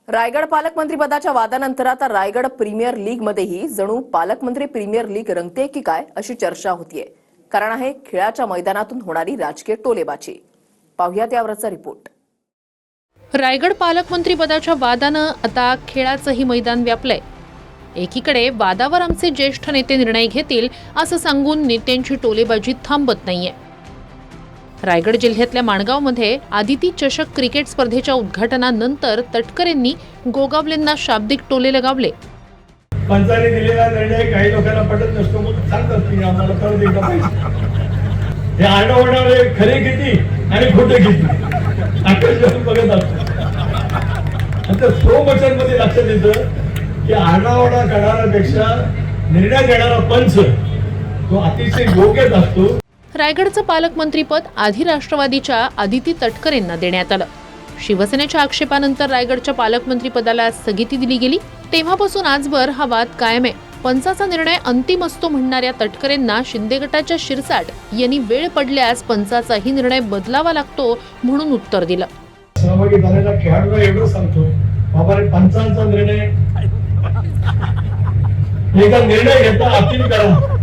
रायगड पालकमंत्रीपदाच्या वादानंतर आता रायगड प्रीमियर लीगमध्येही जणू पालकमंत्री प्रीमियर लीग रंगते की काय अशी चर्चा होतीये. कारण आहे खेळाच्या मैदानातून होणारी राजकीय टोलेबाजी. पाहुयात यावरचा रिपोर्ट. रायगड पालकमंत्रीपदाच्या वादानं आता खेळाचंही मैदान व्यापलंय. एकीकडे वादावर आमचे ज्येष्ठ नेते निर्णय घेतील असं सांगून नेत्यांची टोलेबाजी थांबत नाहीये. रायगड जिल्ह्यातल्या माणगावमध्ये आदिती चषक क्रिकेट स्पर्धेच्या उद्घाटनानंतर तटकरेंनी गोगावलेंना शाब्दिक टोले लगावले. पंचाने दिलेला निर्णय काही लोकांना पटत नसतो म्हणून सांगतात की आम्हाला परत एकदा पाहिजे. हे आरडाओरडा खरे किती आणि खोटे किती आकाश बघत असतो. आता स्लो मोशन मध्ये लक्षात येतं की आरडाओरडा करण्यापेक्षा निर्णय देणारा पंच तो अतिशय योग्यच असतो. रायगडचं पालकमंत्रीपद आधी राष्ट्रवादीच्या आदिती तटकरेंना देण्यात आलं. शिवसेनेच्या आक्षेपानंतर रायगडच्या पालकमंत्रीपदाला स्थगिती दिली गेली. तेव्हापासून आजवर हा वाद कायम आहे. पंचाचा निर्णय अंतिम असतो म्हणणाऱ्या तटकरेंना शिंदे गटाच्या शिरसाट यांनी वेळ पडल्यास पंचाचाही निर्णय बदलावा लागतो म्हणून उत्तर दिलं. सहभागी झालेल्या खेळाडूला एवढं सांगतो, बाबा रे पंचांचा निर्णय एका निर्णय घेता अपील करा,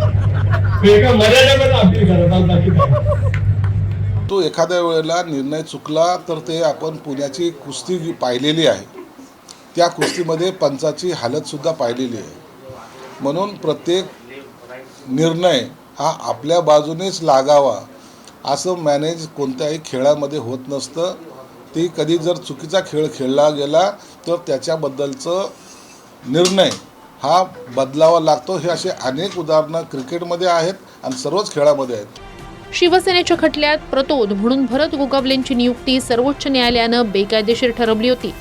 एका मर्यादेमध्ये अपील करा. तो एखाद्या वेळेला निर्णय चुकला तर ते आपण पुण्याची कुस्ती पाहिलेली आहे. त्या कुस्तीमध्ये पंचाची हालतसुद्धा पाहिलेली आहे. म्हणून प्रत्येक निर्णय हा आपल्या बाजूनेच लागावा असं मॅनेज कोणत्याही खेळामध्ये होत नसतं. ती कधी जर चुकीचा खेळ खेळला गेला तर त्याच्याबद्दलचं निर्णय हा बदलावा लागतो. हे असे अनेक उदाहरणं क्रिकेटमध्ये आहेत आणि सर्वच खेळामध्ये आहेत. शिवसेनेच्या खटल्यात प्रतोद म्हणून भरत गोगावलेंची नियुक्ती सर्वोच्च न्यायालयानं बेकायदेशीर ठरवली होती.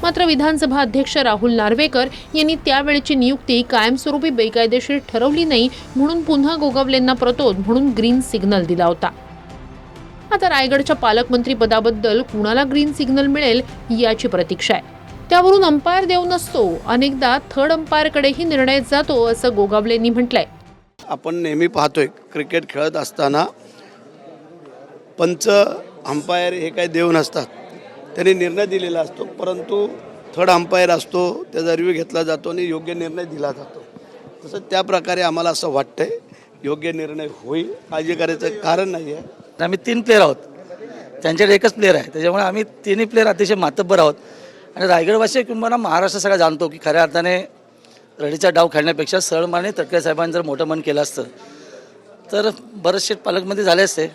मात्र विधानसभा अध्यक्ष राहुल नार्वेकर यांनी त्यावेळची नियुक्ती कायमस्वरूपी बेकायदेशीर ठरवली नाही म्हणून पुन्हा गोगावलेंना प्रतोद म्हणून ग्रीन सिग्नल दिला होता. आता रायगडच्या पालकमंत्री पदाबद्दल कुणाला ग्रीन सिग्नल मिळेल याची प्रतीक्षा आहे. त्यावरून अंपायर देऊ नसतो, अनेकदा थर्ड अंपायरकडेही निर्णय जातो असं गोगावलेंनी म्हटलंय. आपण नेहमी पाहतोय क्रिकेट खेळत असताना पंच अंपायर हे काही देव नसतात. त्यांनी निर्णय दिलेला असतो, परंतु थर्ड अंपायर असतो, त्याचा रिव्ह्यू घेतला जातो आणि योग्य निर्णय दिला जातो. तसं त्या प्रकारे आम्हाला असं वाटतंय योग्य निर्णय होईल. काळजी करायचं कारण नाही आहे. आम्ही 3 प्लेयर आहोत, त्यांच्याकडे एकच प्लेयर आहे. त्याच्यामुळे आम्ही 3ही प्लेयर अतिशय मातब्बर आहोत. आणि रायगडवासी किंवा महाराष्ट्र सगळा जाणतो की खऱ्या अर्थाने रडीचा डाव खेळण्यापेक्षा सरळ माने तटकरे साहेबांनी जर मोठं मन केलं असतं तर बरेचसे पालकमंत्री झाले असते.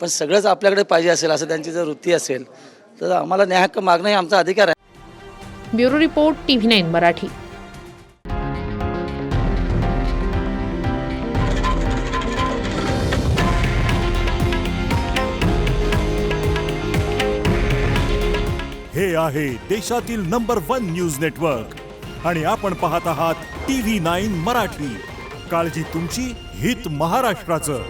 पण सगळंच आपल्याकडे पाहिजे असेल असं त्यांची जर वृत्ती असेल तर आम्हाला न्याय हक्क मागणं हे आमचा अधिकार आहे. Bureau report TV9 Marathi. हे आहे देशातील नंबर 1 न्यूज नेटवर्क आणि आपण पाहत आहात TV9 मराठी. काळजी तुमची, हित महाराष्ट्राचं.